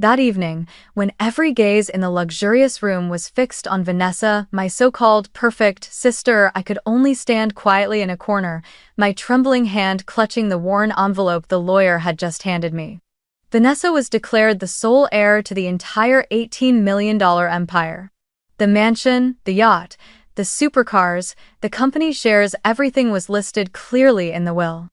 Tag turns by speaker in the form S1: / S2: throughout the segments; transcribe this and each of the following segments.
S1: That evening, when every gaze in the luxurious room was fixed on Vanessa, my so-called perfect sister, I could only stand quietly in a corner, my trembling hand clutching the worn envelope the lawyer had just handed me. Vanessa was declared the sole heir to the entire $18 million empire. The mansion, the yacht, the supercars, the company shares, everything was listed clearly in the will.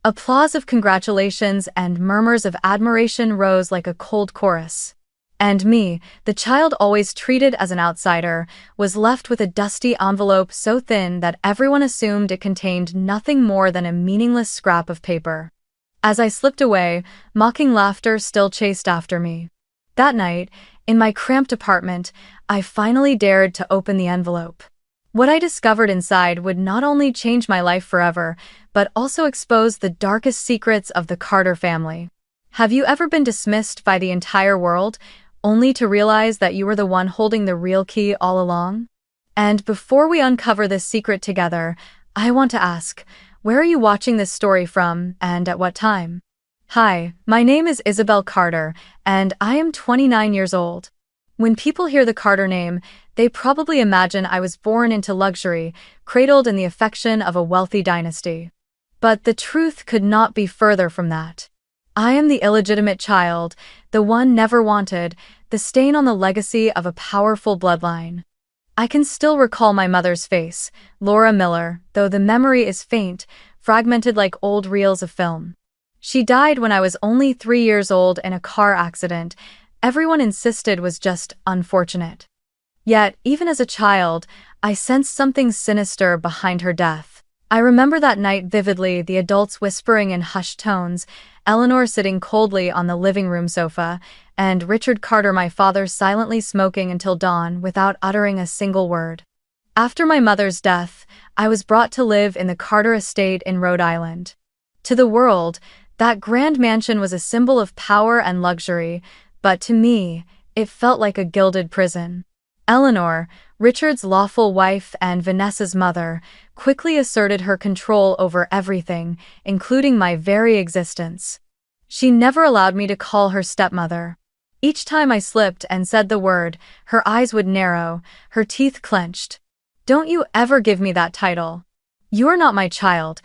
S1: Applause of congratulations and murmurs of admiration rose like a cold chorus. And me, the child always treated as an outsider, was left with a dusty envelope so thin that everyone assumed it contained nothing more than a meaningless scrap of paper. As I slipped away, mocking laughter still chased after me. That night, in my cramped apartment, I finally dared to open the envelope. What I discovered inside would not only change my life forever, but also expose the darkest secrets of the Carter family. Have you ever been dismissed by the entire world, only to realize that you were the one holding the real key all along? And before we uncover this secret together, I want to ask, where are you watching this story from, and at what time? Hi, my name is Isabel Carter, and I am 29 years old. When people hear the Carter name, they probably imagine I was born into luxury, cradled in the affection of a wealthy dynasty. But the truth could not be further from that. I am the illegitimate child, the one never wanted, the stain on the legacy of a powerful bloodline. I can still recall my mother's face, Laura Miller, though the memory is faint, fragmented like old reels of film. She died when I was only 3 years old in a car accident. Everyone insisted was just unfortunate. Yet, even as a child, I sensed something sinister behind her death. I remember that night vividly, the adults whispering in hushed tones, Eleanor sitting coldly on the living room sofa, and Richard Carter, my father, silently smoking until dawn without uttering a single word. After my mother's death, I was brought to live in the Carter estate in Rhode Island. To the world, that grand mansion was a symbol of power and luxury, but to me, it felt like a gilded prison. Eleanor, Richard's lawful wife and Vanessa's mother, quickly asserted her control over everything, including my very existence. She never allowed me to call her stepmother. Each time I slipped and said the word, her eyes would narrow, her teeth clenched. "Don't you ever give me that title. You are not my child.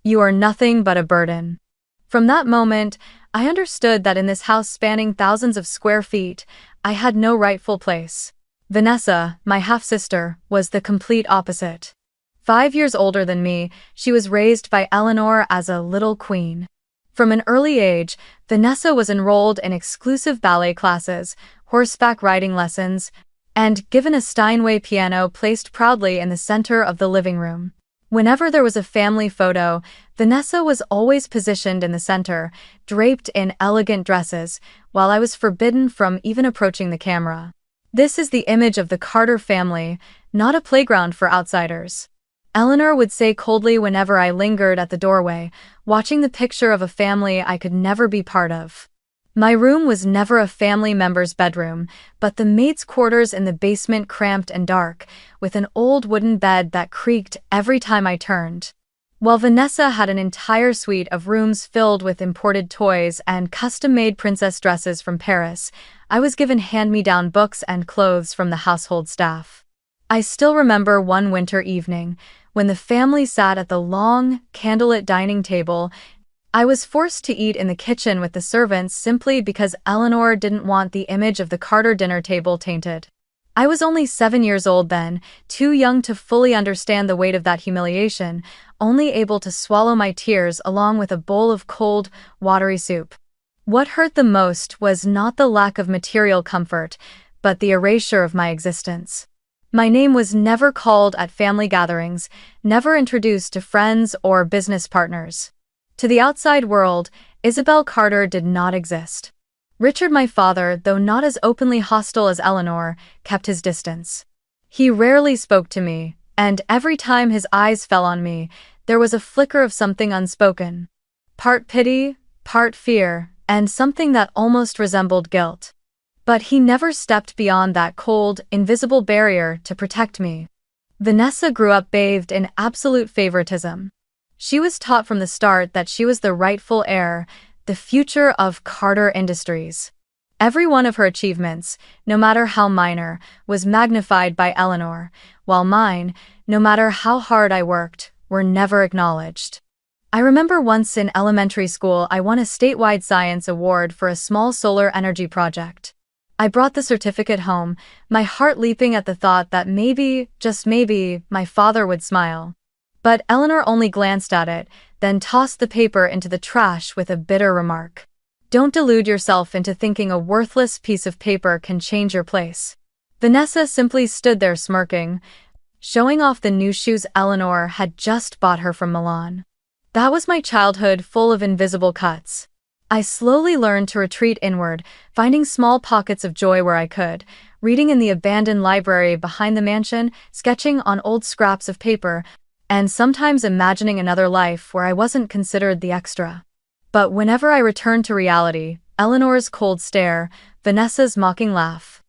S1: You are nothing but a burden." From that moment, I understood that in this house spanning thousands of square feet, I had no rightful place. Vanessa, my half-sister, was the complete opposite. 5 years older than me, she was raised by Eleanor as a little queen. From an early age, Vanessa was enrolled in exclusive ballet classes, horseback riding lessons, and given a Steinway piano placed proudly in the center of the living room. Whenever there was a family photo, Vanessa was always positioned in the center, draped in elegant dresses, while I was forbidden from even approaching the camera. This is the image of the Carter family, not a playground for outsiders. Eleanor would say coldly whenever I lingered at the doorway, watching the picture of a family I could never be part of. My room was never a family member's bedroom, but the maid's quarters in the basement, cramped and dark, with an old wooden bed that creaked every time I turned. While Vanessa had an entire suite of rooms filled with imported toys and custom-made princess dresses from Paris, I was given hand-me-down books and clothes from the household staff. I still remember one winter evening, when the family sat at the long, candlelit dining table. I was forced to eat in the kitchen with the servants simply because Eleanor didn't want the image of the Carter dinner table tainted. I was only 7 years old then, too young to fully understand the weight of that humiliation, only able to swallow my tears along with a bowl of cold, watery soup. What hurt the most was not the lack of material comfort, but the erasure of my existence. My name was never called at family gatherings, never introduced to friends or business partners. To the outside world, Isabel Carter did not exist. Richard, my father, though not as openly hostile as Eleanor, kept his distance. He rarely spoke to me, and every time his eyes fell on me, there was a flicker of something unspoken. Part pity, part fear, and something that almost resembled guilt. But he never stepped beyond that cold, invisible barrier to protect me. Vanessa grew up bathed in absolute favoritism. She was taught from the start that she was the rightful heir, the future of Carter Industries. Every one of her achievements, no matter how minor, was magnified by Eleanor, while mine, no matter how hard I worked, were never acknowledged. I remember once in elementary school I won a statewide science award for a small solar energy project. I brought the certificate home, my heart leaping at the thought that maybe, just maybe, my father would smile. But Eleanor only glanced at it, then tossed the paper into the trash with a bitter remark. Don't delude yourself into thinking a worthless piece of paper can change your place. Vanessa simply stood there smirking, showing off the new shoes Eleanor had just bought her from Milan. That was my childhood full of invisible cuts. I slowly learned to retreat inward, finding small pockets of joy where I could, reading in the abandoned library behind the mansion, sketching on old scraps of paper, and sometimes imagining another life where I wasn't considered the extra. But whenever I returned to reality, Eleanor's cold stare, Vanessa's mocking laugh,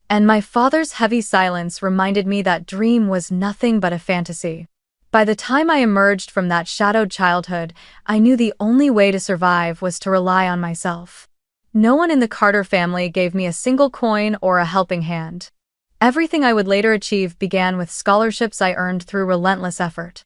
S1: and my father's heavy silence reminded me that dream was nothing but a fantasy. By the time I emerged from that shadowed childhood, I knew the only way to survive was to rely on myself. No one in the Carter family gave me a single coin or a helping hand. Everything I would later achieve began with scholarships I earned through relentless effort.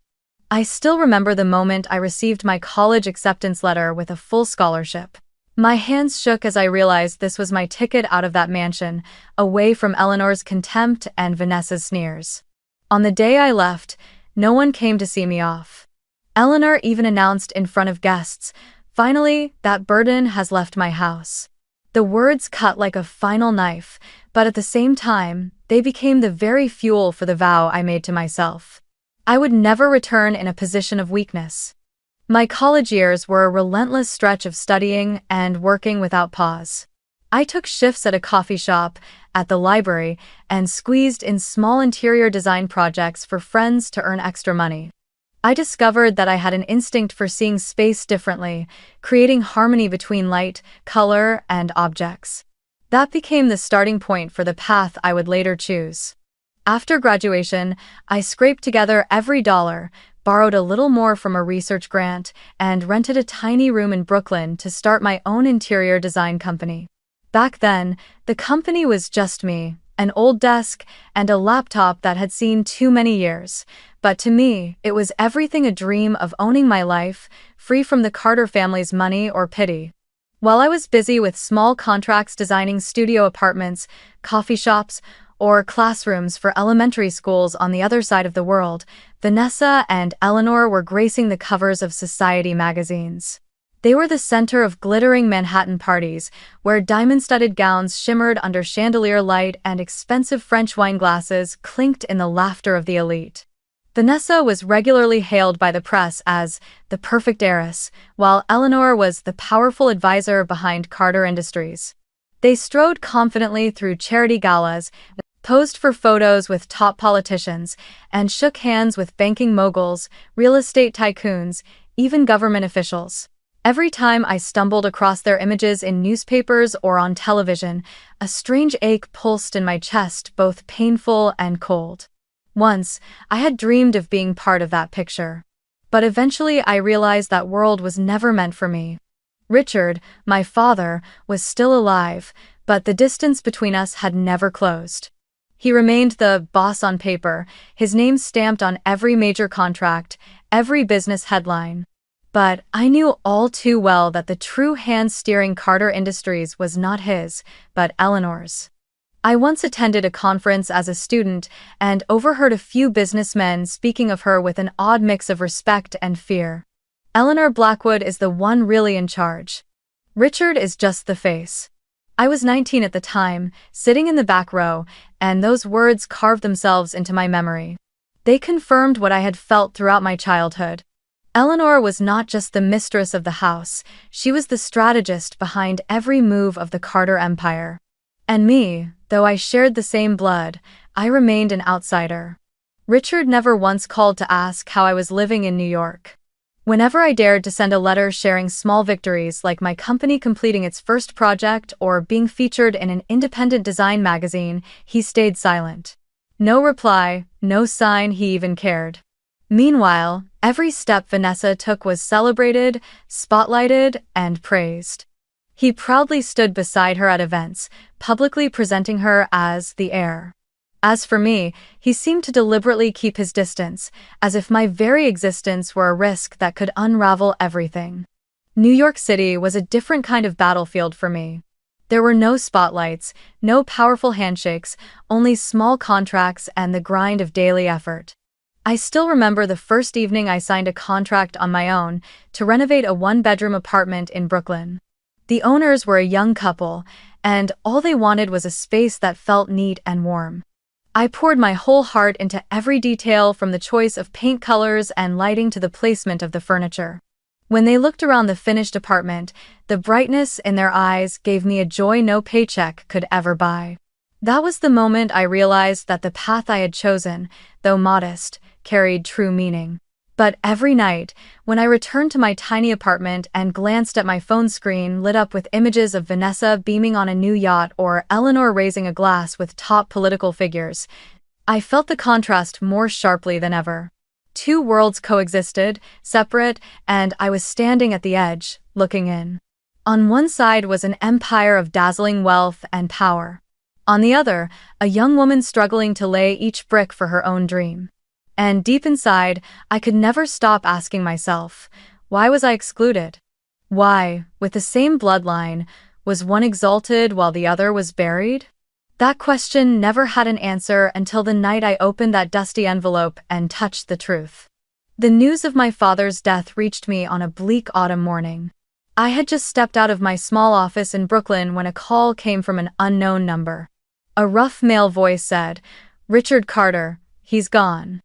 S1: I still remember the moment I received my college acceptance letter with a full scholarship. My hands shook as I realized this was my ticket out of that mansion, away from Eleanor's contempt and Vanessa's sneers. On the day I left, no one came to see me off. Eleanor even announced in front of guests, "Finally, that burden has left my house." The words cut like a final knife, but at the same time, they became the very fuel for the vow I made to myself. I would never return in a position of weakness. My college years were a relentless stretch of studying and working without pause. I took shifts at a coffee shop, at the library, and squeezed in small interior design projects for friends to earn extra money. I discovered that I had an instinct for seeing space differently, creating harmony between light, color, and objects. That became the starting point for the path I would later choose. After graduation, I scraped together every dollar, borrowed a little more from a research grant, and rented a tiny room in Brooklyn to start my own interior design company. Back then, the company was just me, an old desk, and a laptop that had seen too many years. But to me, it was everything: a dream of owning my life, free from the Carter family's money or pity. While I was busy with small contracts designing studio apartments, coffee shops, or classrooms for elementary schools on the other side of the world, Vanessa and Eleanor were gracing the covers of society magazines. They were the center of glittering Manhattan parties, where diamond-studded gowns shimmered under chandelier light and expensive French wine glasses clinked in the laughter of the elite. Vanessa was regularly hailed by the press as the perfect heiress, while Eleanor was the powerful advisor behind Carter Industries. They strode confidently through charity galas, posed for photos with top politicians, and shook hands with banking moguls, real estate tycoons, even government officials. Every time I stumbled across their images in newspapers or on television, a strange ache pulsed in my chest, both painful and cold. Once, I had dreamed of being part of that picture. But eventually I realized that world was never meant for me. Richard, my father, was still alive, but the distance between us had never closed. He remained the boss on paper, his name stamped on every major contract, every business headline. But I knew all too well that the true hand steering Carter Industries was not his, but Eleanor's. I once attended a conference as a student and overheard a few businessmen speaking of her with an odd mix of respect and fear. Eleanor Blackwood is the one really in charge. Richard is just the face. I was 19 at the time, sitting in the back row, and those words carved themselves into my memory. They confirmed what I had felt throughout my childhood. Eleanor was not just the mistress of the house, she was the strategist behind every move of the Carter empire. And me, though I shared the same blood, I remained an outsider. Richard never once called to ask how I was living in New York. Whenever I dared to send a letter sharing small victories like my company completing its first project or being featured in an independent design magazine, he stayed silent. No reply, no sign he even cared. Meanwhile, every step Vanessa took was celebrated, spotlighted, and praised. He proudly stood beside her at events, publicly presenting her as the heir. As for me, he seemed to deliberately keep his distance, as if my very existence were a risk that could unravel everything. New York City was a different kind of battlefield for me. There were no spotlights, no powerful handshakes, only small contracts and the grind of daily effort. I still remember the first evening I signed a contract on my own to renovate a one-bedroom apartment in Brooklyn. The owners were a young couple, and all they wanted was a space that felt neat and warm. I poured my whole heart into every detail, from the choice of paint colors and lighting to the placement of the furniture. When they looked around the finished apartment, the brightness in their eyes gave me a joy no paycheck could ever buy. That was the moment I realized that the path I had chosen, though modest, carried true meaning. But every night, when I returned to my tiny apartment and glanced at my phone screen lit up with images of Vanessa beaming on a new yacht or Eleanor raising a glass with top political figures, I felt the contrast more sharply than ever. Two worlds coexisted, separate, and I was standing at the edge, looking in. On one side was an empire of dazzling wealth and power. On the other, a young woman struggling to lay each brick for her own dream. And deep inside, I could never stop asking myself, why was I excluded? Why, with the same bloodline, was one exalted while the other was buried? That question never had an answer until the night I opened that dusty envelope and touched the truth. The news of my father's death reached me on a bleak autumn morning. I had just stepped out of my small office in Brooklyn when a call came from an unknown number. A rough male voice said, "Richard Carter, he's gone.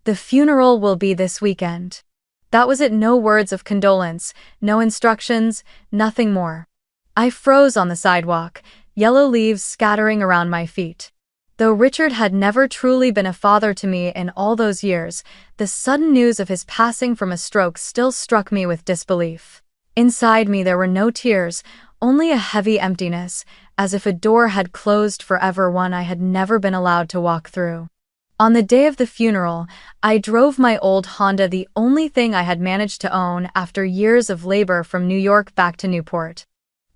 S1: The funeral will be this weekend." That was it. No words of condolence, no instructions, nothing more. I froze on the sidewalk, yellow leaves scattering around my feet. Though Richard had never truly been a father to me in all those years, the sudden news of his passing from a stroke still struck me with disbelief. Inside me there were no tears, only a heavy emptiness, as if a door had closed forever, one I had never been allowed to walk through. On the day of the funeral, I drove my old Honda, the only thing I had managed to own after years of labor, from New York back to Newport.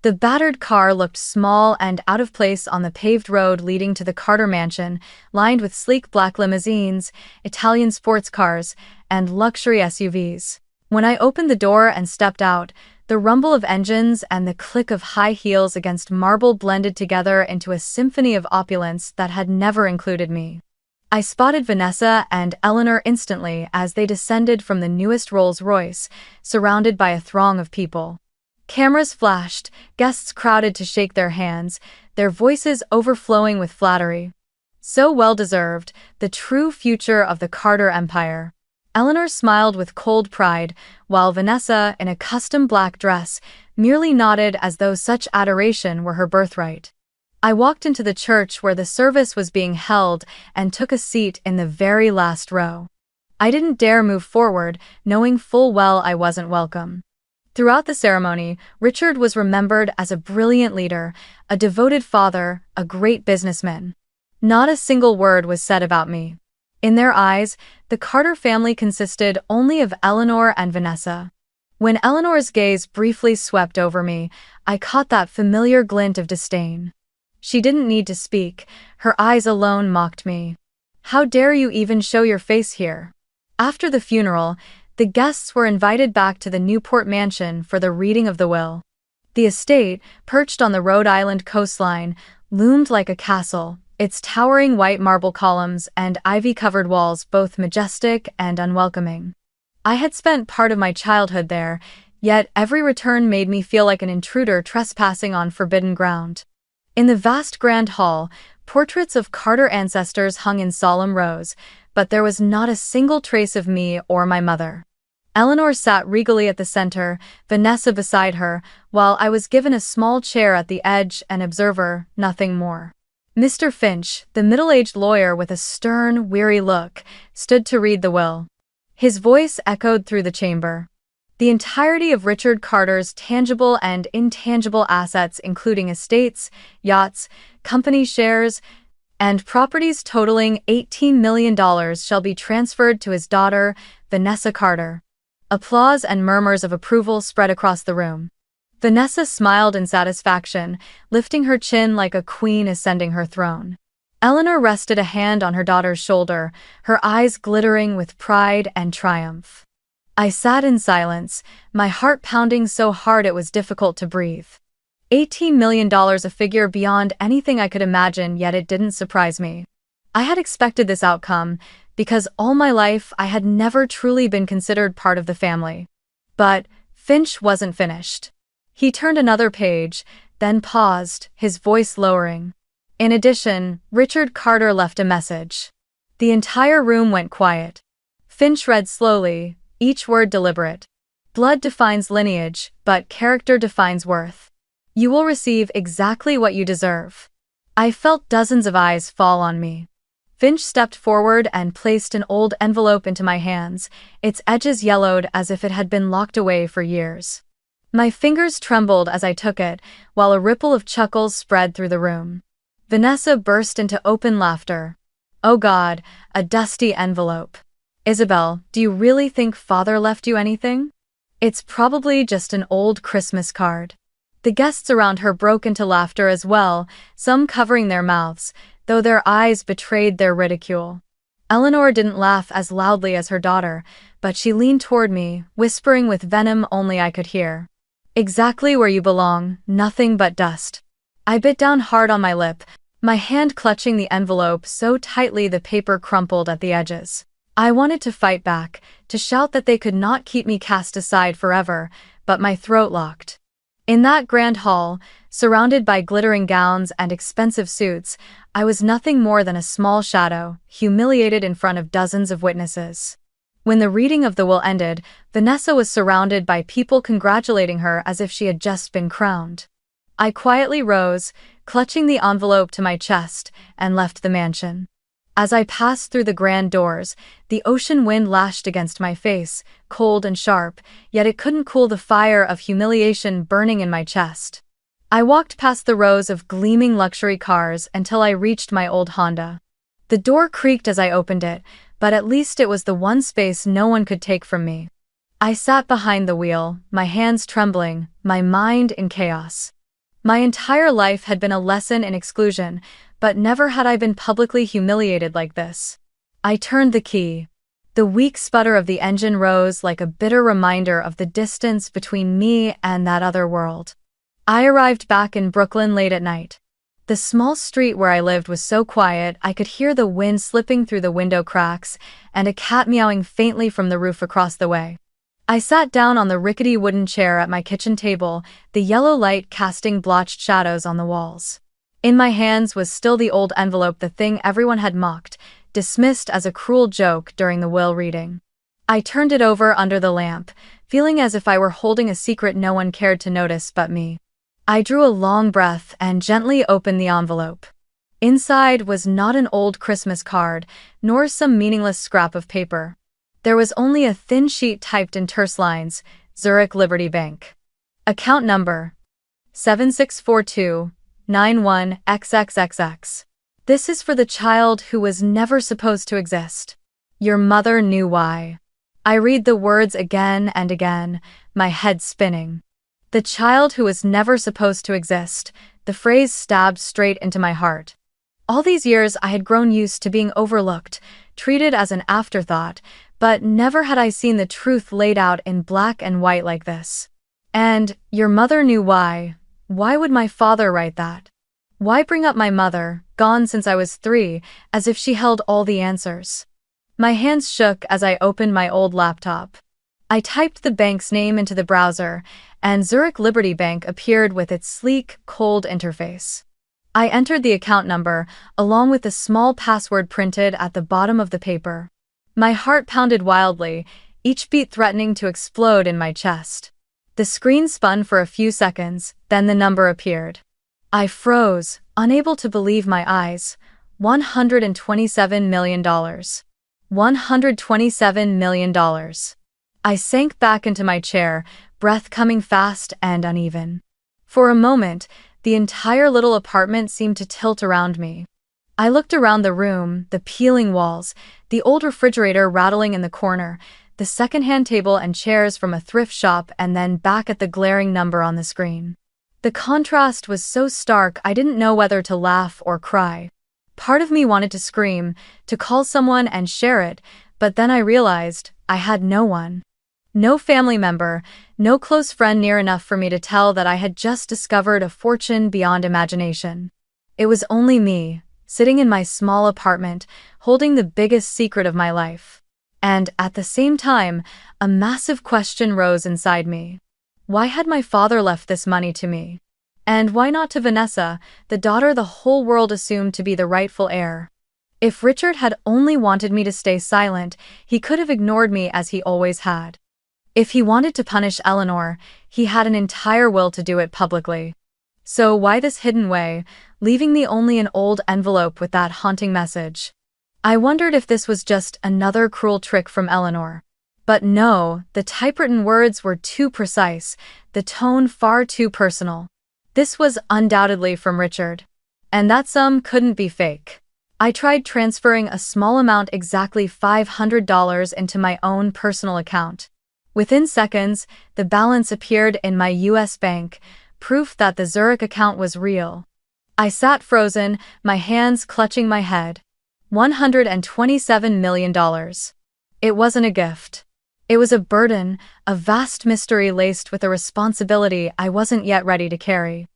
S1: The battered car looked small and out of place on the paved road leading to the Carter mansion, lined with sleek black limousines, Italian sports cars, and luxury SUVs. When I opened the door and stepped out, the rumble of engines and the click of high heels against marble blended together into a symphony of opulence that had never included me. I spotted Vanessa and Eleanor instantly as they descended from the newest Rolls-Royce, surrounded by a throng of people. Cameras flashed, guests crowded to shake their hands, their voices overflowing with flattery. So well-deserved, the true future of the Carter empire. Eleanor smiled with cold pride, while Vanessa, in a custom black dress, merely nodded as though such adoration were her birthright. I walked into the church where the service was being held and took a seat in the very last row. I didn't dare move forward, knowing full well I wasn't welcome. Throughout the ceremony, Richard was remembered as a brilliant leader, a devoted father, a great businessman. Not a single word was said about me. In their eyes, the Carter family consisted only of Eleanor and Vanessa. When Eleanor's gaze briefly swept over me, I caught that familiar glint of disdain. She didn't need to speak, her eyes alone mocked me. "How dare you even show your face here?" After the funeral, the guests were invited back to the Newport mansion for the reading of the will. The estate, perched on the Rhode Island coastline, loomed like a castle, its towering white marble columns and ivy-covered walls both majestic and unwelcoming. I had spent part of my childhood there, yet every return made me feel like an intruder trespassing on forbidden ground. In the vast grand hall, portraits of Carter ancestors hung in solemn rows, but there was not a single trace of me or my mother. Eleanor sat regally at the center, Vanessa beside her, while I was given a small chair at the edge, an observer, nothing more. Mr. Finch, the middle-aged lawyer with a stern, weary look, stood to read the will. His voice echoed through the chamber. The entirety of Richard Carter's tangible and intangible assets, including estates, yachts, company shares, and properties totaling $18 million, shall be transferred to his daughter, Vanessa Carter. Applause and murmurs of approval spread across the room. Vanessa smiled in satisfaction, lifting her chin like a queen ascending her throne. Eleanor rested a hand on her daughter's shoulder, her eyes glittering with pride and triumph. I sat in silence, my heart pounding so hard it was difficult to breathe. $18 million, a figure beyond anything I could imagine, yet it didn't surprise me. I had expected this outcome, because all my life I had never truly been considered part of the family. But Finch wasn't finished. He turned another page, then paused, his voice lowering. In addition, Richard Carter left a message. The entire room went quiet. Finch read slowly, each word deliberate. Blood defines lineage, but character defines worth. You will receive exactly what you deserve. I felt dozens of eyes fall on me. Finch stepped forward and placed an old envelope into my hands, its edges yellowed as if it had been locked away for years. My fingers trembled as I took it, while a ripple of chuckles spread through the room. Vanessa burst into open laughter. Oh God, a dusty envelope. Isabel, do you really think Father left you anything? It's probably just an old Christmas card. The guests around her broke into laughter as well, some covering their mouths, though their eyes betrayed their ridicule. Eleanor didn't laugh as loudly as her daughter, but she leaned toward me, whispering with venom only I could hear. Exactly where you belong, nothing but dust. I bit down hard on my lip, my hand clutching the envelope so tightly the paper crumpled at the edges. I wanted to fight back, to shout that they could not keep me cast aside forever, but my throat locked. In that grand hall, surrounded by glittering gowns and expensive suits, I was nothing more than a small shadow, humiliated in front of dozens of witnesses. When the reading of the will ended, Vanessa was surrounded by people congratulating her as if she had just been crowned. I quietly rose, clutching the envelope to my chest, and left the mansion. As I passed through the grand doors, the ocean wind lashed against my face, cold and sharp, yet it couldn't cool the fire of humiliation burning in my chest. I walked past the rows of gleaming luxury cars until I reached my old Honda. The door creaked as I opened it, but at least it was the one space no one could take from me. I sat behind the wheel, my hands trembling, my mind in chaos. My entire life had been a lesson in exclusion, but never had I been publicly humiliated like this. I turned the key. The weak sputter of the engine rose like a bitter reminder of the distance between me and that other world. I arrived back in Brooklyn late at night. The small street where I lived was so quiet I could hear the wind slipping through the window cracks and a cat meowing faintly from the roof across the way. I sat down on the rickety wooden chair at my kitchen table, the yellow light casting blotched shadows on the walls. In my hands was still the old envelope, the thing everyone had mocked, dismissed as a cruel joke during the will reading. I turned it over under the lamp, feeling as if I were holding a secret no one cared to notice but me. I drew a long breath and gently opened the envelope. Inside was not an old Christmas card, nor some meaningless scrap of paper. There was only a thin sheet typed in terse lines, Zurich Liberty Bank. Account number 764291XXXX. This is for the child who was never supposed to exist. Your mother knew why. I read the words again and again, my head spinning. The child who was never supposed to exist, the phrase stabbed straight into my heart. All these years I had grown used to being overlooked, treated as an afterthought, but never had I seen the truth laid out in black and white like this. And, your mother knew why. Why would my father write that? Why bring up my mother, gone since I was 3, as if she held all the answers? My hands shook as I opened my old laptop. I typed the bank's name into the browser, and Zurich Liberty Bank appeared with its sleek, cold interface. I entered the account number, along with a small password printed at the bottom of the paper. My heart pounded wildly, each beat threatening to explode in my chest. The screen spun for a few seconds, then the number appeared. I froze, unable to believe my eyes. $127 million. $127 million. I sank back into my chair, breath coming fast and uneven. For a moment, the entire little apartment seemed to tilt around me. I looked around the room, the peeling walls, the old refrigerator rattling in the corner, the secondhand table and chairs from a thrift shop, and then back at the glaring number on the screen. The contrast was so stark I didn't know whether to laugh or cry. Part of me wanted to scream, to call someone and share it, but then I realized I had no one. No family member, no close friend near enough for me to tell that I had just discovered a fortune beyond imagination. It was only me, sitting in my small apartment, holding the biggest secret of my life. And, at the same time, a massive question rose inside me. Why had my father left this money to me? And why not to Vanessa, the daughter the whole world assumed to be the rightful heir? If Richard had only wanted me to stay silent, he could have ignored me as he always had. If he wanted to punish Eleanor, he had an entire will to do it publicly. So why this hidden way, leaving me only an old envelope with that haunting message? I wondered if this was just another cruel trick from Eleanor. But no, the typewritten words were too precise, the tone far too personal. This was undoubtedly from Richard. And that sum couldn't be fake. I tried transferring a small amount, exactly $500, into my own personal account. Within seconds, the balance appeared in my US bank, proof that the Zurich account was real. I sat frozen, my hands clutching my head. $127 million. It wasn't a gift. It was a burden, a vast mystery laced with a responsibility I wasn't yet ready to carry.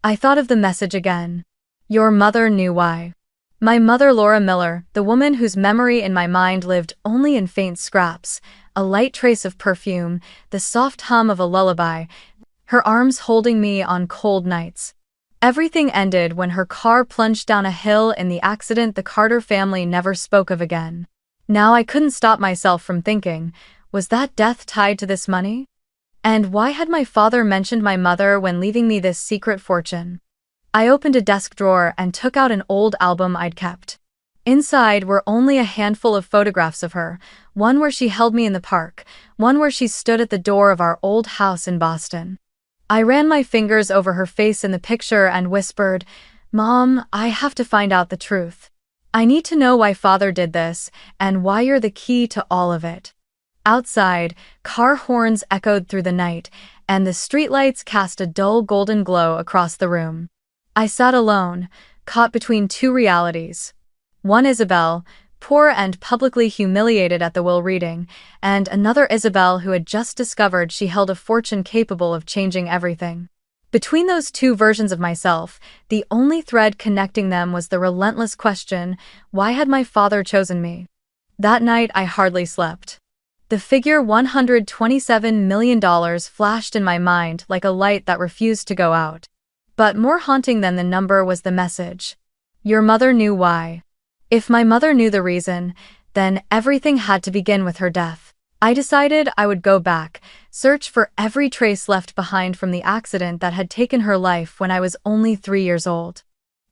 S1: I thought of the message again. Your mother knew why. My mother, Laura Miller, the woman whose memory in my mind lived only in faint scraps, a light trace of perfume, the soft hum of a lullaby, her arms holding me on cold nights. Everything ended when her car plunged down a hill in the accident the Carter family never spoke of again. Now I couldn't stop myself from thinking, was that death tied to this money? And why had my father mentioned my mother when leaving me this secret fortune? I opened a desk drawer and took out an old album I'd kept. Inside were only a handful of photographs of her, one where she held me in the park, one where she stood at the door of our old house in Boston. I ran my fingers over her face in the picture and whispered, "Mom, I have to find out the truth. I need to know why Father did this, and why you're the key to all of it." Outside, car horns echoed through the night, and the streetlights cast a dull golden glow across the room. I sat alone, caught between two realities. One Isabel, poor and publicly humiliated at the will reading, and another Isabel who had just discovered she held a fortune capable of changing everything. Between those two versions of myself, the only thread connecting them was the relentless question, why had my father chosen me? That night I hardly slept. The figure $127 million flashed in my mind like a light that refused to go out. But more haunting than the number was the message. Your mother knew why. If my mother knew the reason, then everything had to begin with her death. I decided I would go back, search for every trace left behind from the accident that had taken her life when I was only 3 years old.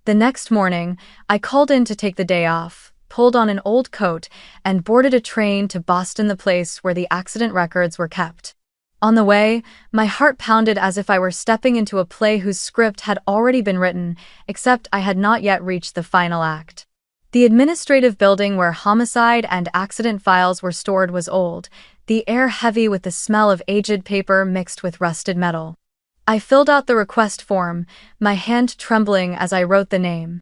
S1: The next morning, I called in to take the day off, pulled on an old coat, and boarded a train to Boston, the place where the accident records were kept. On the way, my heart pounded as if I were stepping into a play whose script had already been written, except I had not yet reached the final act. The administrative building where homicide and accident files were stored was old, the air heavy with the smell of aged paper mixed with rusted metal. I filled out the request form, my hand trembling as I wrote the name.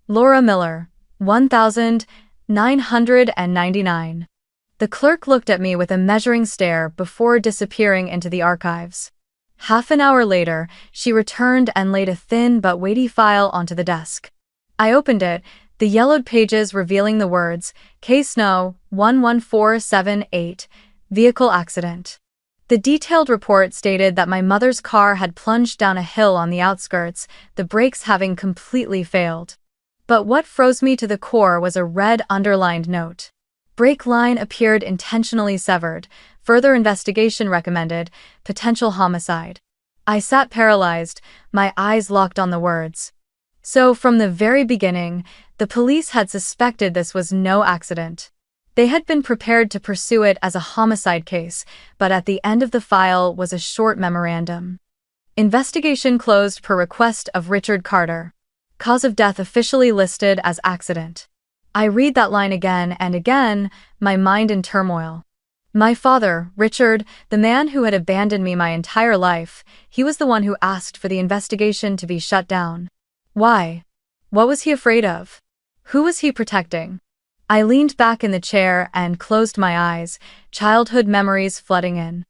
S1: Laura Miller, 1999. The clerk looked at me with a measuring stare before disappearing into the archives. Half an hour later, she returned and laid a thin but weighty file onto the desk. I opened it, the yellowed pages revealing the words, Case No. 11478, Vehicle Accident. The detailed report stated that my mother's car had plunged down a hill on the outskirts, the brakes having completely failed. But what froze me to the core was a red underlined note. Brake line appeared intentionally severed, further investigation recommended, potential homicide. I sat paralyzed, my eyes locked on the words. So from the very beginning, the police had suspected this was no accident. They had been prepared to pursue it as a homicide case, but at the end of the file was a short memorandum. Investigation closed per request of Richard Carter. Cause of death officially listed as accident. I read that line again and again, my mind in turmoil. My father, Richard, the man who had abandoned me my entire life, he was the one who asked for the investigation to be shut down. Why? What was he afraid of? Who was he protecting? I leaned back in the chair and closed my eyes, childhood memories flooding in.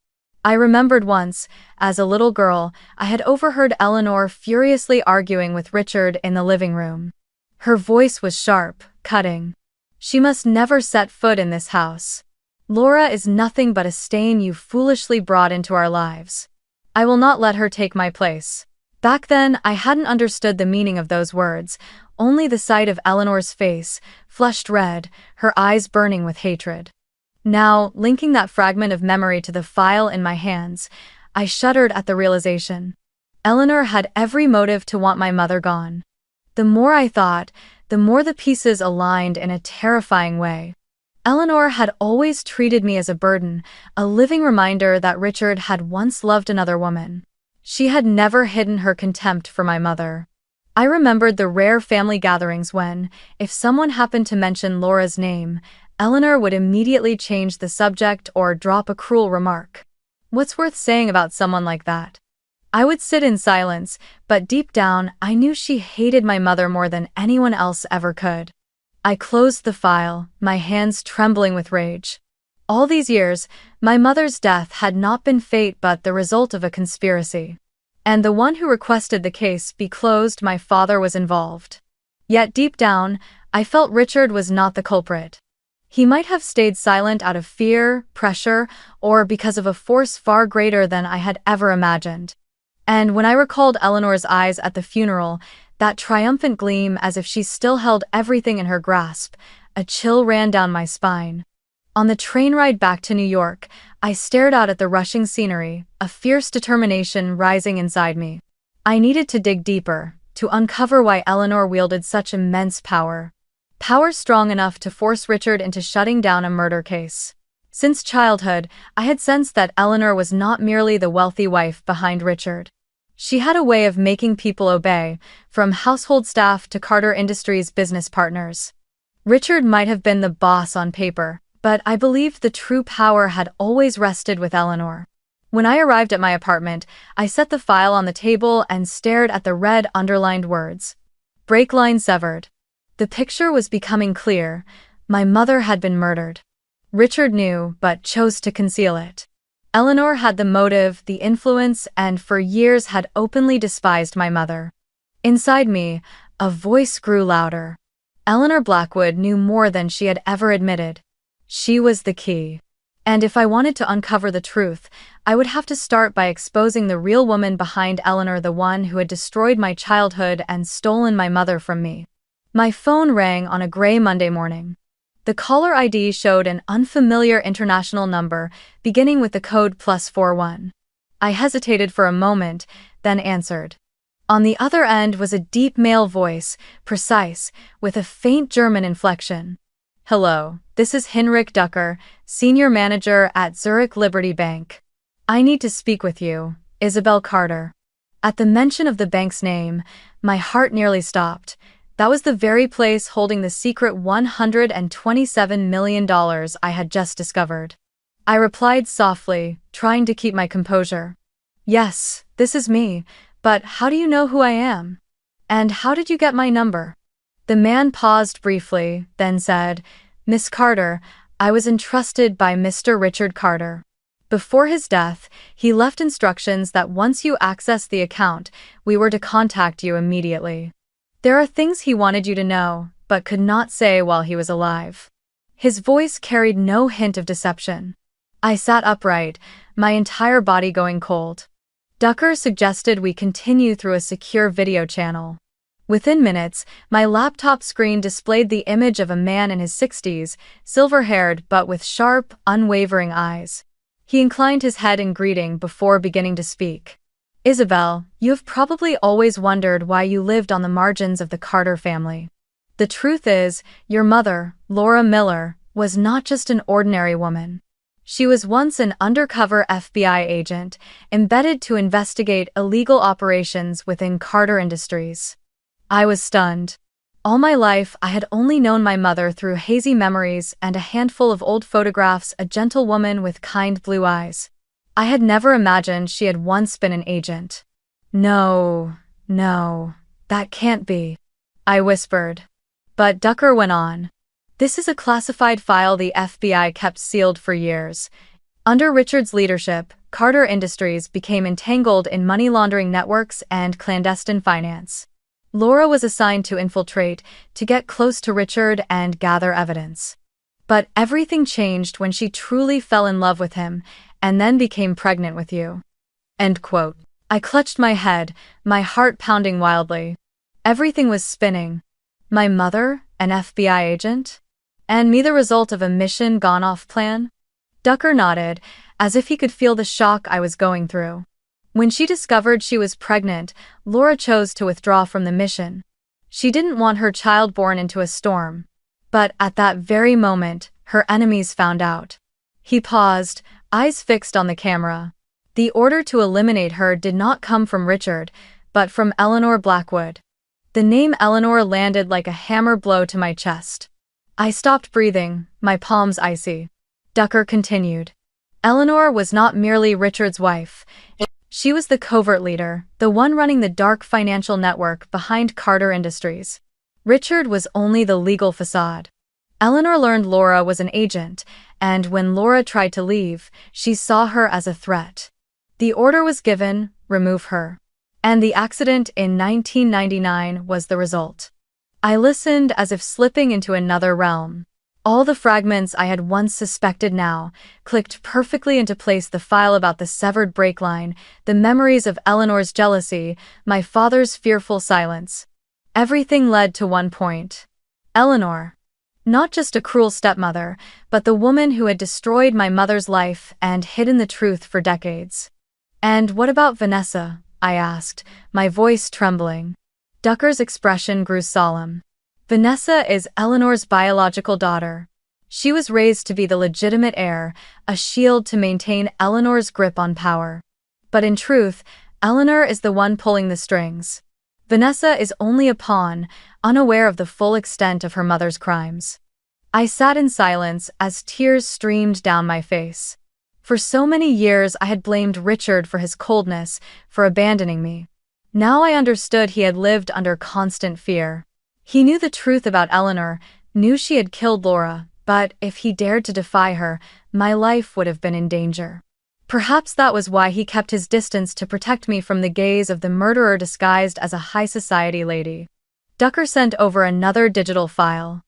S1: I remembered once, as a little girl, I had overheard Eleanor furiously arguing with Richard in the living room. Her voice was sharp, cutting. She must never set foot in this house. Laura is nothing but a stain you foolishly brought into our lives. I will not let her take my place. Back then, I hadn't understood the meaning of those words, only the sight of Eleanor's face, flushed red, her eyes burning with hatred. Now, linking that fragment of memory to the file in my hands, I shuddered at the realization. Eleanor had every motive to want my mother gone. The more I thought, the more the pieces aligned in a terrifying way. Eleanor had always treated me as a burden, a living reminder that Richard had once loved another woman. She had never hidden her contempt for my mother. I remembered the rare family gatherings when, if someone happened to mention Laura's name, Eleanor would immediately change the subject or drop a cruel remark. What's worth saying about someone like that? I would sit in silence, but deep down, I knew she hated my mother more than anyone else ever could. I closed the file, my hands trembling with rage. All these years, my mother's death had not been fate but the result of a conspiracy. And the one who requested the case be closed, my father, was involved. Yet deep down, I felt Richard was not the culprit. He might have stayed silent out of fear, pressure, or because of a force far greater than I had ever imagined. And when I recalled Eleanor's eyes at the funeral, that triumphant gleam as if she still held everything in her grasp, a chill ran down my spine. On the train ride back to New York, I stared out at the rushing scenery, a fierce determination rising inside me. I needed to dig deeper, to uncover why Eleanor wielded such immense power. Power strong enough to force Richard into shutting down a murder case. Since childhood, I had sensed that Eleanor was not merely the wealthy wife behind Richard. She had a way of making people obey, from household staff to Carter Industries business partners. Richard might have been the boss on paper, but I believed the true power had always rested with Eleanor. When I arrived at my apartment, I set the file on the table and stared at the red underlined words. Break line severed. The picture was becoming clear. My mother had been murdered. Richard knew, but chose to conceal it. Eleanor had the motive, the influence, and for years had openly despised my mother. Inside me, a voice grew louder. Eleanor Blackwood knew more than she had ever admitted. She was the key. And if I wanted to uncover the truth, I would have to start by exposing the real woman behind Eleanor, the one who had destroyed my childhood and stolen my mother from me. My phone rang on a gray Monday morning. The caller ID showed an unfamiliar international number, beginning with the code +41. I hesitated for a moment, then answered. On the other end was a deep male voice, precise, with a faint German inflection. Hello, this is Hinrich Ducker, Senior Manager at Zurich Liberty Bank. I need to speak with you, Isabel Carter. At the mention of the bank's name, my heart nearly stopped. That was the very place holding the secret $127 million I had just discovered. I replied softly, trying to keep my composure. Yes, this is me, but how do you know who I am? And how did you get my number? The man paused briefly, then said, Miss Carter, I was entrusted by Mr. Richard Carter. Before his death, he left instructions that once you accessed the account, we were to contact you immediately. There are things he wanted you to know, but could not say while he was alive. His voice carried no hint of deception. I sat upright, my entire body going cold. Ducker suggested we continue through a secure video channel. Within minutes, my laptop screen displayed the image of a man in his 60s, silver-haired but with sharp, unwavering eyes. He inclined his head in greeting before beginning to speak. Isabel, you have probably always wondered why you lived on the margins of the Carter family. The truth is, your mother, Laura Miller, was not just an ordinary woman. She was once an undercover FBI agent, embedded to investigate illegal operations within Carter Industries. I was stunned. All my life, I had only known my mother through hazy memories and a handful of old photographs, a gentle woman with kind blue eyes. I had never imagined she had once been an agent. No, no, that can't be, I whispered. But Ducker went on. This is a classified file the FBI kept sealed for years. Under Richard's leadership, Carter Industries became entangled in money laundering networks and clandestine finance. Laura was assigned to infiltrate, to get close to Richard and gather evidence. But everything changed when she truly fell in love with him, and then became pregnant with you. End quote. I clutched my head, my heart pounding wildly. Everything was spinning. My mother, an FBI agent? And me the result of a mission gone off plan? Ducker nodded, as if he could feel the shock I was going through. When she discovered she was pregnant, Laura chose to withdraw from the mission. She didn't want her child born into a storm. But at that very moment, her enemies found out. He paused, eyes fixed on the camera. The order to eliminate her did not come from Richard, but from Eleanor Blackwood. The name Eleanor landed like a hammer blow to my chest. I stopped breathing, my palms icy. Ducker continued. Eleanor was not merely Richard's wife. She was the covert leader, the one running the dark financial network behind Carter Industries. Richard was only the legal facade. Eleanor learned Laura was an agent, and when Laura tried to leave, she saw her as a threat. The order was given, remove her. And the accident in 1999 was the result. I listened as if slipping into another realm. All the fragments I had once suspected now clicked perfectly into place: the file about the severed brake line, the memories of Eleanor's jealousy, my father's fearful silence. Everything led to one point. Eleanor. Not just a cruel stepmother, but the woman who had destroyed my mother's life and hidden the truth for decades. And what about Vanessa? I asked, my voice trembling. Ducker's expression grew solemn. Vanessa is Eleanor's biological daughter. She was raised to be the legitimate heir, a shield to maintain Eleanor's grip on power. But in truth, Eleanor is the one pulling the strings. Vanessa is only a pawn, unaware of the full extent of her mother's crimes. I sat in silence as tears streamed down my face. For so many years I had blamed Richard for his coldness, for abandoning me. Now I understood he had lived under constant fear. He knew the truth about Eleanor, knew she had killed Laura, but if he dared to defy her, my life would have been in danger. Perhaps that was why he kept his distance, to protect me from the gaze of the murderer disguised as a high society lady. Ducker sent over another digital file.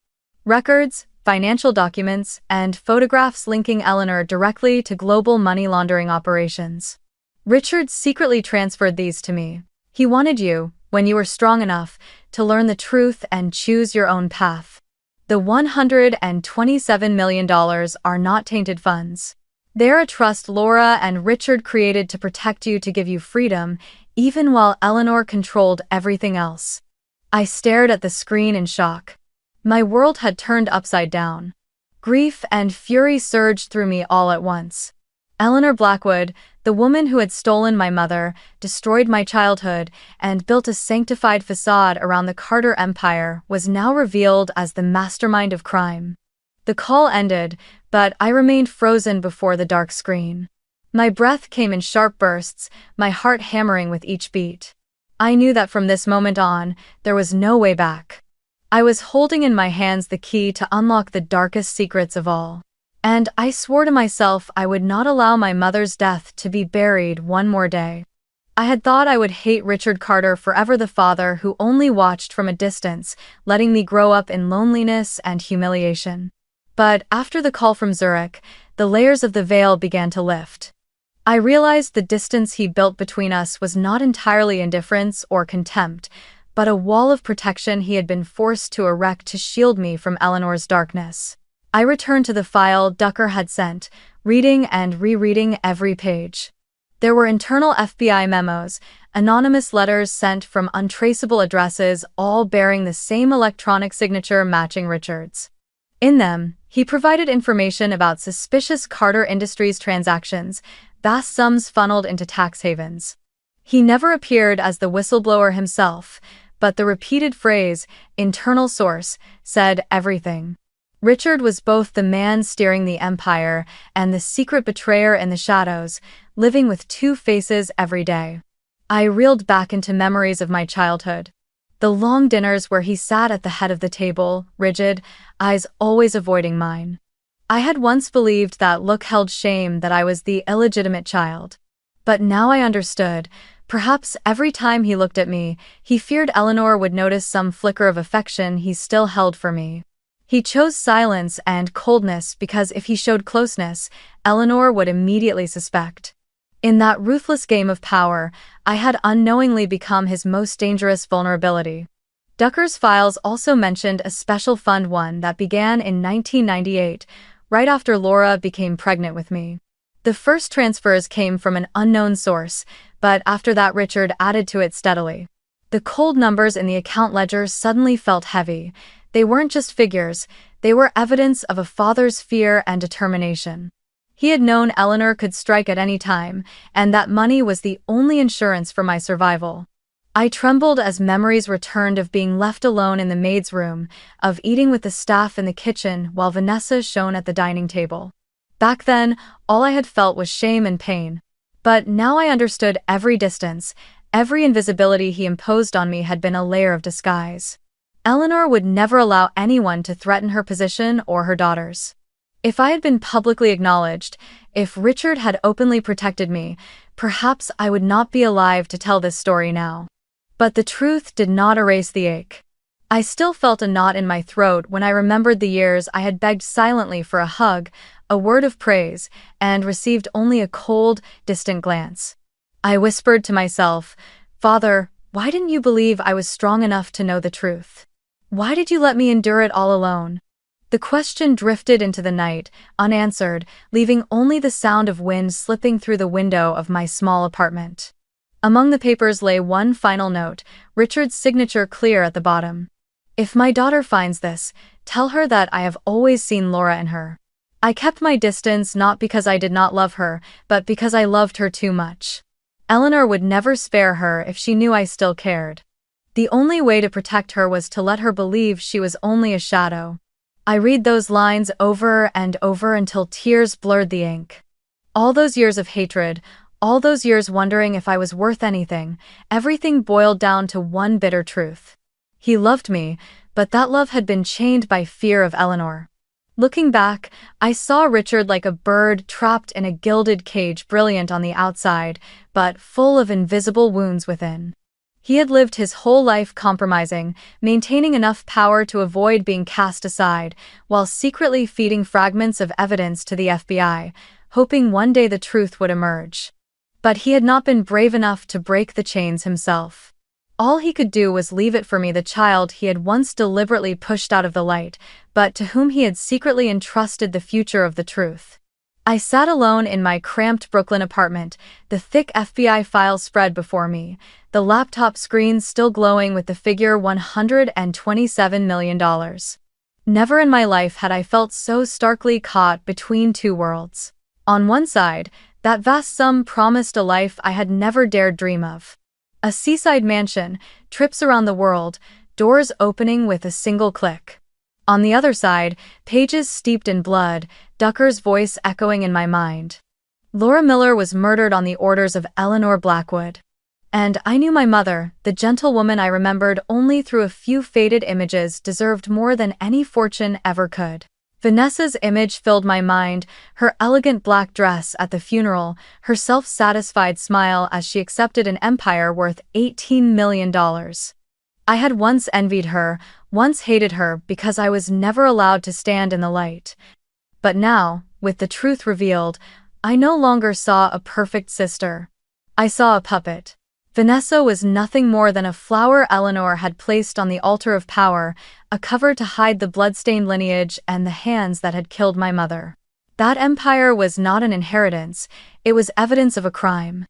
S1: Records, financial documents, and photographs linking Eleanor directly to global money laundering operations. Richard secretly transferred these to me. He wanted you, when you were strong enough, to learn the truth and choose your own path. The $127 million are not tainted funds. They're a trust Laura and Richard created to protect you, to give you freedom, even while Eleanor controlled everything else. I stared at the screen in shock. My world had turned upside down. Grief and fury surged through me all at once. Eleanor Blackwood, the woman who had stolen my mother, destroyed my childhood, and built a sanctified facade around the Carter Empire, was now revealed as the mastermind of crime. The call ended, but I remained frozen before the dark screen. My breath came in sharp bursts, my heart hammering with each beat. I knew that from this moment on, there was no way back. I was holding in my hands the key to unlock the darkest secrets of all. And I swore to myself I would not allow my mother's death to be buried one more day. I had thought I would hate Richard Carter forever, the father who only watched from a distance, letting me grow up in loneliness and humiliation. But after the call from Zurich, the layers of the veil began to lift. I realized the distance he built between us was not entirely indifference or contempt, but a wall of protection he had been forced to erect to shield me from Eleanor's darkness. I returned to the file Ducker had sent, reading and rereading every page. There were internal FBI memos, anonymous letters sent from untraceable addresses, all bearing the same electronic signature matching Richard's. In them, he provided information about suspicious Carter Industries transactions, vast sums funneled into tax havens. He never appeared as the whistleblower himself, but the repeated phrase, internal source, said everything. Richard was both the man steering the empire and the secret betrayer in the shadows, living with two faces every day. I reeled back into memories of my childhood. The long dinners where he sat at the head of the table, rigid, eyes always avoiding mine. I had once believed that look held shame, that I was the illegitimate child. But now I understood. Perhaps every time he looked at me, he feared Eleanor would notice some flicker of affection he still held for me. He chose silence and coldness because if he showed closeness, Eleanor would immediately suspect. In that ruthless game of power, I had unknowingly become his most dangerous vulnerability. Ducker's files also mentioned a special fund, one that began in 1998, right after Laura became pregnant with me. The first transfers came from an unknown source, but after that Richard added to it steadily. The cold numbers in the account ledger suddenly felt heavy. They weren't just figures, they were evidence of a father's fear and determination. He had known Eleanor could strike at any time, and that money was the only insurance for my survival. I trembled as memories returned of being left alone in the maid's room, of eating with the staff in the kitchen while Vanessa shone at the dining table. Back then, all I had felt was shame and pain. But now I understood every distance, every invisibility he imposed on me had been a layer of disguise. Eleanor would never allow anyone to threaten her position or her daughters. If I had been publicly acknowledged, if Richard had openly protected me, perhaps I would not be alive to tell this story now. But the truth did not erase the ache. I still felt a knot in my throat when I remembered the years I had begged silently for a hug, a word of praise, and received only a cold, distant glance. I whispered to myself, "Father, why didn't you believe I was strong enough to know the truth? Why did you let me endure it all alone?" The question drifted into the night, unanswered, leaving only the sound of wind slipping through the window of my small apartment. Among the papers lay one final note, Richard's signature clear at the bottom. "If my daughter finds this, tell her that I have always seen Laura in her." I kept my distance not because I did not love her, but because I loved her too much. Eleanor would never spare her if she knew I still cared. The only way to protect her was to let her believe she was only a shadow. I read those lines over and over until tears blurred the ink. All those years of hatred, all those years wondering if I was worth anything, everything boiled down to one bitter truth. He loved me, but that love had been chained by fear of Eleanor. Looking back, I saw Richard like a bird trapped in a gilded cage, brilliant on the outside, but full of invisible wounds within. He had lived his whole life compromising, maintaining enough power to avoid being cast aside, while secretly feeding fragments of evidence to the FBI, hoping one day the truth would emerge. But he had not been brave enough to break the chains himself. All he could do was leave it for me, the child he had once deliberately pushed out of the light, but to whom he had secretly entrusted the future of the truth. I sat alone in my cramped Brooklyn apartment, the thick FBI file spread before me, the laptop screen still glowing with the figure $127 million. Never in my life had I felt so starkly caught between two worlds. On one side, that vast sum promised a life I had never dared dream of. A seaside mansion, trips around the world, doors opening with a single click. On the other side, pages steeped in blood, Ducker's voice echoing in my mind. Laura Miller was murdered on the orders of Eleanor Blackwood. And I knew my mother, the gentle woman I remembered only through a few faded images, deserved more than any fortune ever could. Vanessa's image filled my mind, her elegant black dress at the funeral, her self-satisfied smile as she accepted an empire worth $18 million. I had once envied her, once hated her because I was never allowed to stand in the light. But now, with the truth revealed, I no longer saw a perfect sister. I saw a puppet. Vanessa was nothing more than a flower Eleanor had placed on the altar of power, a cover to hide the bloodstained lineage and the hands that had killed my mother. That empire was not an inheritance, it was evidence of a crime.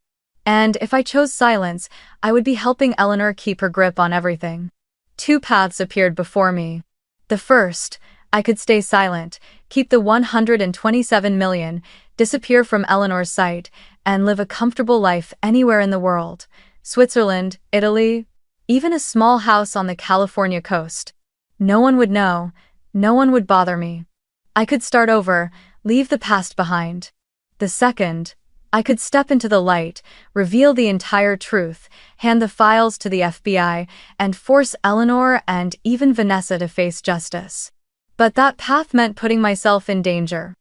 S1: And if I chose silence, I would be helping Eleanor keep her grip on everything. Two paths appeared before me. The first, I could stay silent, keep the $127 million, disappear from Eleanor's sight, and live a comfortable life anywhere in the world. Switzerland, Italy. Even a small house on the California coast. No one would know, no one would bother me. I could start over, leave the past behind. The second, I could step into the light, reveal the entire truth, hand the files to the FBI, and force Eleanor and even Vanessa to face justice. But that path meant putting myself in danger.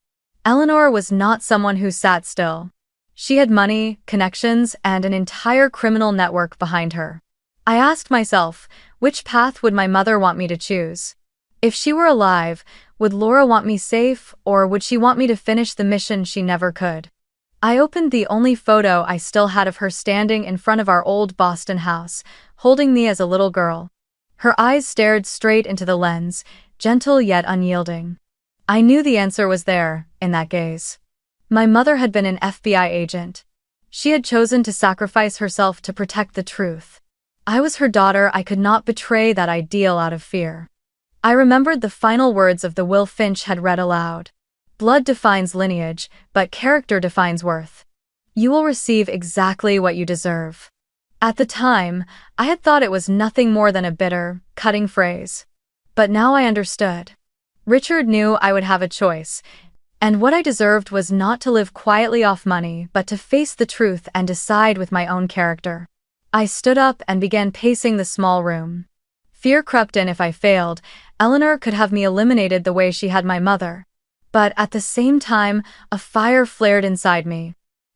S1: Eleanor was not someone who sat still. She had money, connections, and an entire criminal network behind her. I asked myself, which path would my mother want me to choose? If she were alive, would Laura want me safe, or would she want me to finish the mission she never could? I opened the only photo I still had of her standing in front of our old Boston house, holding me as a little girl. Her eyes stared straight into the lens, gentle yet unyielding. I knew the answer was there, in that gaze. My mother had been an FBI agent. She had chosen to sacrifice herself to protect the truth. I was her daughter. I could not betray that ideal out of fear. I remembered the final words of the will Finch had read aloud. Blood defines lineage, but character defines worth. You will receive exactly what you deserve. At the time, I had thought it was nothing more than a bitter, cutting phrase. But now I understood. Richard knew I would have a choice, and what I deserved was not to live quietly off money, but to face the truth and decide with my own character. I stood up and began pacing the small room. Fear crept in. If I failed, Eleanor could have me eliminated the way she had my mother. But at the same time, a fire flared inside me.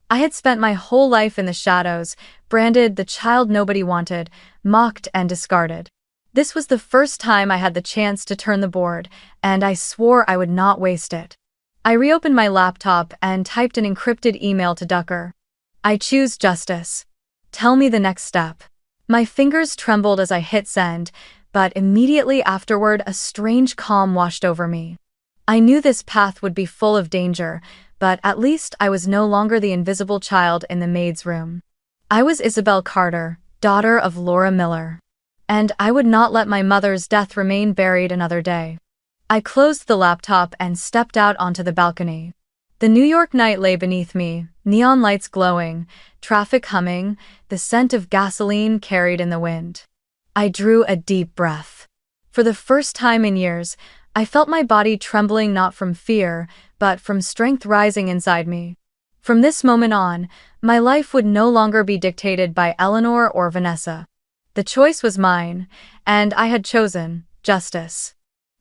S1: I had spent my whole life in the shadows, branded the child nobody wanted, mocked and discarded. This was the first time I had the chance to turn the board, and I swore I would not waste it. I reopened my laptop and typed an encrypted email to Ducker. I choose justice. Tell me the next step. My fingers trembled as I hit send, but immediately afterward a strange calm washed over me. I knew this path would be full of danger, but at least I was no longer the invisible child in the maid's room. I was Isabel Carter, daughter of Laura Miller. And I would not let my mother's death remain buried another day. I closed the laptop and stepped out onto the balcony. The New York night lay beneath me, neon lights glowing, traffic humming, the scent of gasoline carried in the wind. I drew a deep breath. For the first time in years, I felt my body trembling, not from fear, but from strength rising inside me. From this moment on, my life would no longer be dictated by Eleanor or Vanessa. The choice was mine, and I had chosen justice.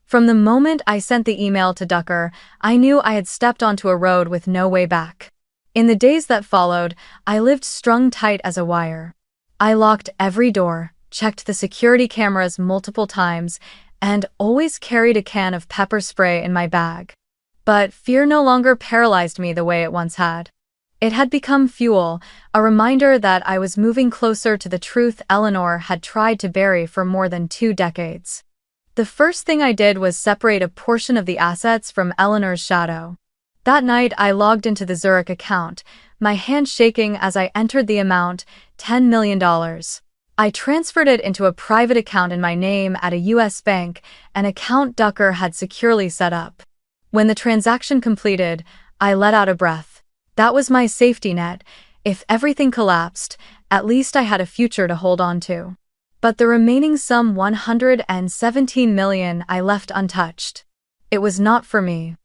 S1: From the moment I sent the email to Ducker, I knew I had stepped onto a road with no way back. In the days that followed, I lived strung tight as a wire. I locked every door, checked the security cameras multiple times, and always carried a can of pepper spray in my bag. But fear no longer paralyzed me the way it once had. It had become fuel, a reminder that I was moving closer to the truth Eleanor had tried to bury for more than 2 decades. The first thing I did was separate a portion of the assets from Eleanor's shadow. That night I logged into the Zurich account, my hand shaking as I entered the amount, $10 million. I transferred it into a private account in my name at a U.S. bank, an account Ducker had securely set up. When the transaction completed, I let out a breath. That was my safety net. If everything collapsed, at least I had a future to hold on to. But the remaining sum, $117 million, I left untouched. It was not for me.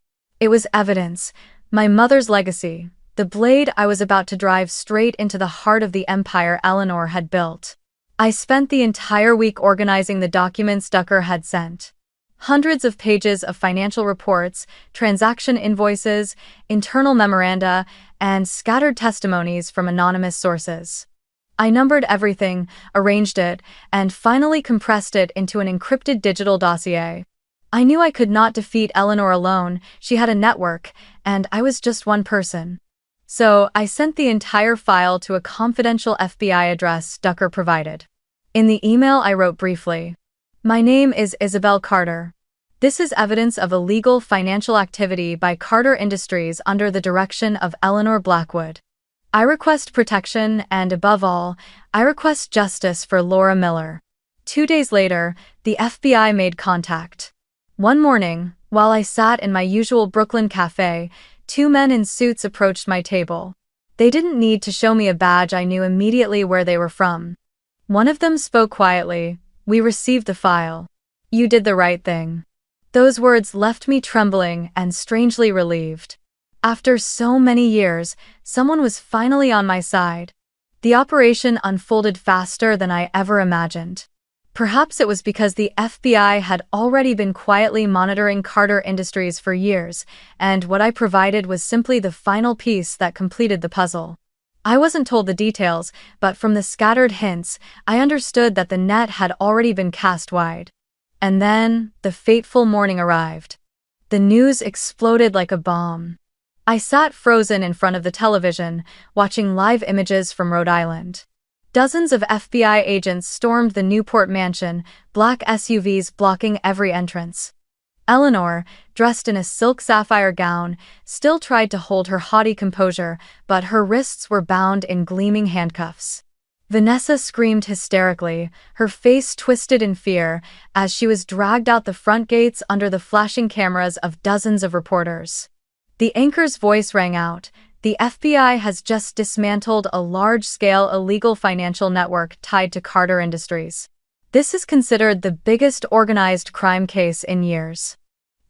S1: It was evidence, my mother's legacy, the blade I was about to drive straight into the heart of the empire Eleanor had built. I spent the entire week organizing the documents Ducker had sent. Hundreds of pages of financial reports, transaction invoices, internal memoranda, and scattered testimonies from anonymous sources. I numbered everything, arranged it, and finally compressed it into an encrypted digital dossier. I knew I could not defeat Eleanor alone. She had a network, and I was just one person. So I sent the entire file to a confidential FBI address Ducker provided. In the email I wrote briefly, "My name is Isabel Carter. This is evidence of illegal financial activity by Carter Industries under the direction of Eleanor Blackwood. I request protection and, above all, I request justice for Laura Miller." 2 days later, the FBI made contact. One morning, while I sat in my usual Brooklyn cafe, 2 men in suits approached my table. They didn't need to show me a badge. I knew immediately where they were from. One of them spoke quietly. "We received the file. You did the right thing." Those words left me trembling and strangely relieved. After so many years, someone was finally on my side. The operation unfolded faster than I ever imagined. Perhaps it was because the FBI had already been quietly monitoring Carter Industries for years, and what I provided was simply the final piece that completed the puzzle. I wasn't told the details, but from the scattered hints, I understood that the net had already been cast wide. And then, the fateful morning arrived. The news exploded like a bomb. I sat frozen in front of the television, watching live images from Rhode Island. Dozens of FBI agents stormed the Newport mansion, black SUVs blocking every entrance. Eleanor, dressed in a silk sapphire gown, still tried to hold her haughty composure, but her wrists were bound in gleaming handcuffs. Vanessa screamed hysterically, her face twisted in fear, as she was dragged out the front gates under the flashing cameras of dozens of reporters. The anchor's voice rang out. "The FBI has just dismantled a large-scale illegal financial network tied to Carter Industries. This is considered the biggest organized crime case in years."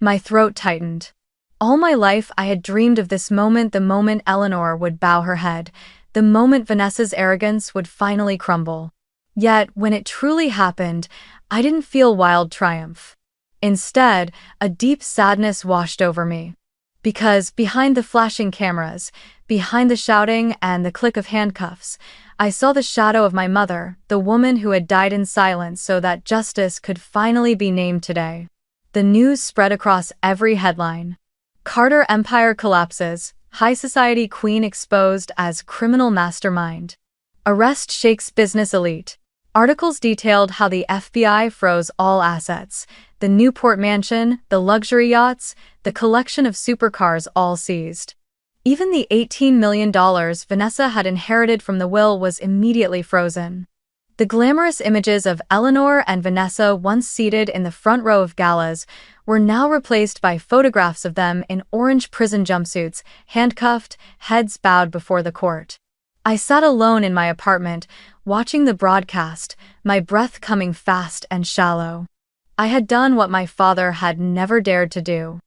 S1: My throat tightened. All my life I had dreamed of this moment, the moment Eleanor would bow her head, the moment Vanessa's arrogance would finally crumble. Yet, when it truly happened, I didn't feel wild triumph. Instead, a deep sadness washed over me. Because behind the flashing cameras, behind the shouting and the click of handcuffs, I saw the shadow of my mother, the woman who had died in silence so that justice could finally be named today. The news spread across every headline. Carter Empire collapses, high society queen exposed as criminal mastermind. Arrest shakes business elite. Articles detailed how the FBI froze all assets. The Newport mansion, the luxury yachts, the collection of supercars all seized. Even the $18 million Vanessa had inherited from the will was immediately frozen. The glamorous images of Eleanor and Vanessa, once seated in the front row of galas, were now replaced by photographs of them in orange prison jumpsuits, handcuffed, heads bowed before the court. I sat alone in my apartment, watching the broadcast, my breath coming fast and shallow. I had done what my father had never dared to do.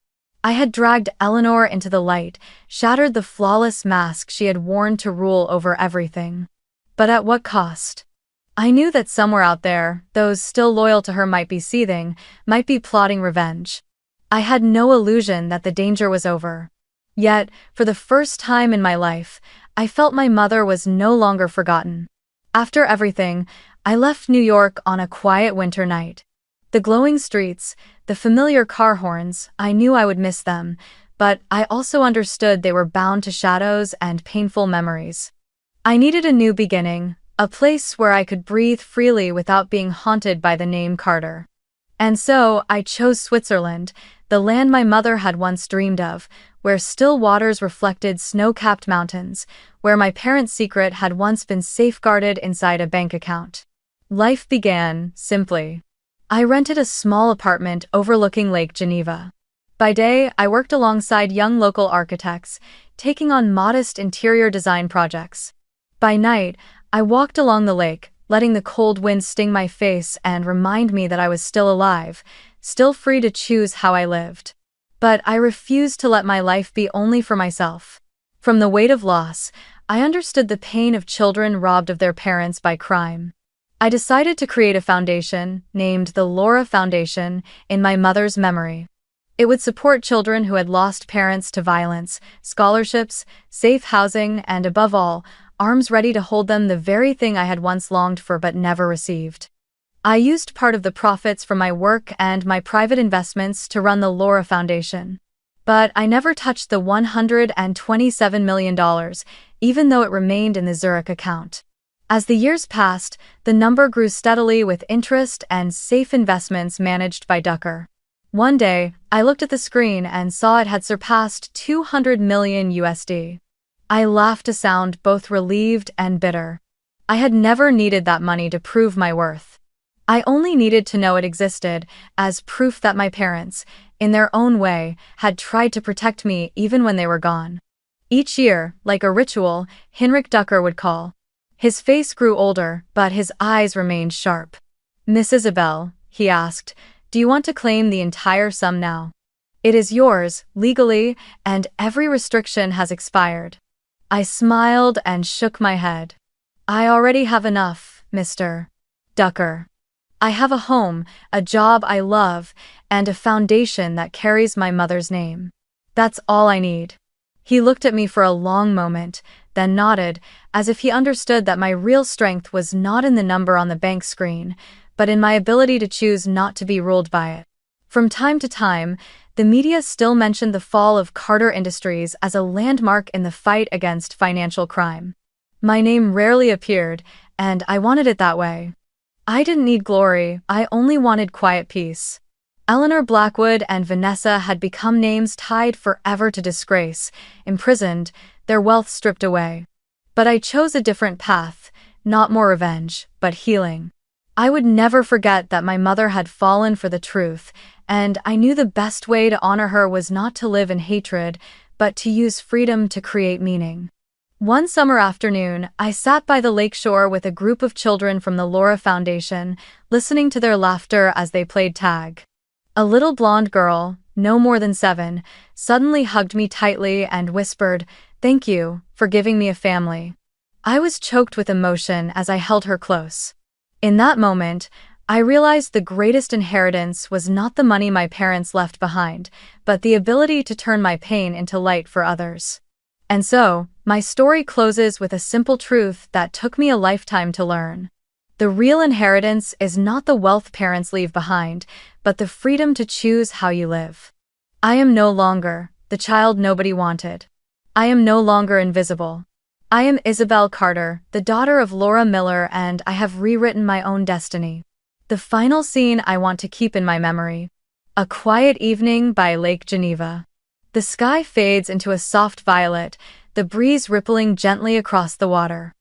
S1: I had dragged Eleanor into the light, shattered the flawless mask she had worn to rule over everything. But at what cost? I knew that somewhere out there, those still loyal to her might be seething, might be plotting revenge. I had no illusion that the danger was over. Yet, for the first time in my life, I felt my mother was no longer forgotten. After everything, I left New York on a quiet winter night. The glowing streets, the familiar car horns, I knew I would miss them, but I also understood they were bound to shadows and painful memories. I needed a new beginning, a place where I could breathe freely without being haunted by the name Carter. And so, I chose Switzerland, the land my mother had once dreamed of, where still waters reflected snow-capped mountains, where my parents' secret had once been safeguarded inside a bank account. Life began, simply. I rented a small apartment overlooking Lake Geneva. By day, I worked alongside young local architects, taking on modest interior design projects. By night, I walked along the lake, letting the cold wind sting my face and remind me that I was still alive, still free to choose how I lived. But I refused to let my life be only for myself. From the weight of loss, I understood the pain of children robbed of their parents by crime. I decided to create a foundation, named the Laura Foundation, in my mother's memory. It would support children who had lost parents to violence, scholarships, safe housing, and above all, arms ready to hold them, the very thing I had once longed for but never received. I used part of the profits from my work and my private investments to run the Laura Foundation. But I never touched the $127 million, even though it remained in the Zurich account. As the years passed, the number grew steadily with interest and safe investments managed by Ducker. One day, I looked at the screen and saw it had surpassed 200 million USD. I laughed, a sound both relieved and bitter. I had never needed that money to prove my worth. I only needed to know it existed, as proof that my parents, in their own way, had tried to protect me even when they were gone. Each year, like a ritual, Hinrich Ducker would call. His face grew older, but his eyes remained sharp. "Miss Isabel," he asked, "do you want to claim the entire sum now? It is yours, legally, and every restriction has expired." I smiled and shook my head. "I already have enough, Mr. Ducker. I have a home, a job I love, and a foundation that carries my mother's name. That's all I need." He looked at me for a long moment, then nodded, as if he understood that my real strength was not in the number on the bank screen, but in my ability to choose not to be ruled by it. From time to time, the media still mentioned the fall of Carter Industries as a landmark in the fight against financial crime. My name rarely appeared, and I wanted it that way. I didn't need glory, I only wanted quiet peace. Eleanor Blackwood and Vanessa had become names tied forever to disgrace, imprisoned, their wealth stripped away. But I chose a different path, not more revenge, but healing. I would never forget that my mother had fallen for the truth, and I knew the best way to honor her was not to live in hatred, but to use freedom to create meaning. One summer afternoon, I sat by the lakeshore with a group of children from the Laura Foundation, listening to their laughter as they played tag. A little blonde girl, no more than 7, suddenly hugged me tightly and whispered, "Thank you for giving me a family." I was choked with emotion as I held her close. In that moment, I realized the greatest inheritance was not the money my parents left behind, but the ability to turn my pain into light for others. And so, my story closes with a simple truth that took me a lifetime to learn. The real inheritance is not the wealth parents leave behind, but the freedom to choose how you live. I am no longer the child nobody wanted. I am no longer invisible. I am Isabel Carter, the daughter of Laura Miller, and I have rewritten my own destiny. The final scene I want to keep in my memory. A quiet evening by Lake Geneva. The sky fades into a soft violet, the breeze rippling gently across the water.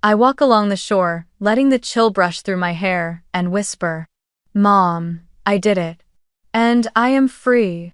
S1: I walk along the shore, letting the chill brush through my hair, and whisper, "Mom, I did it. And I am free."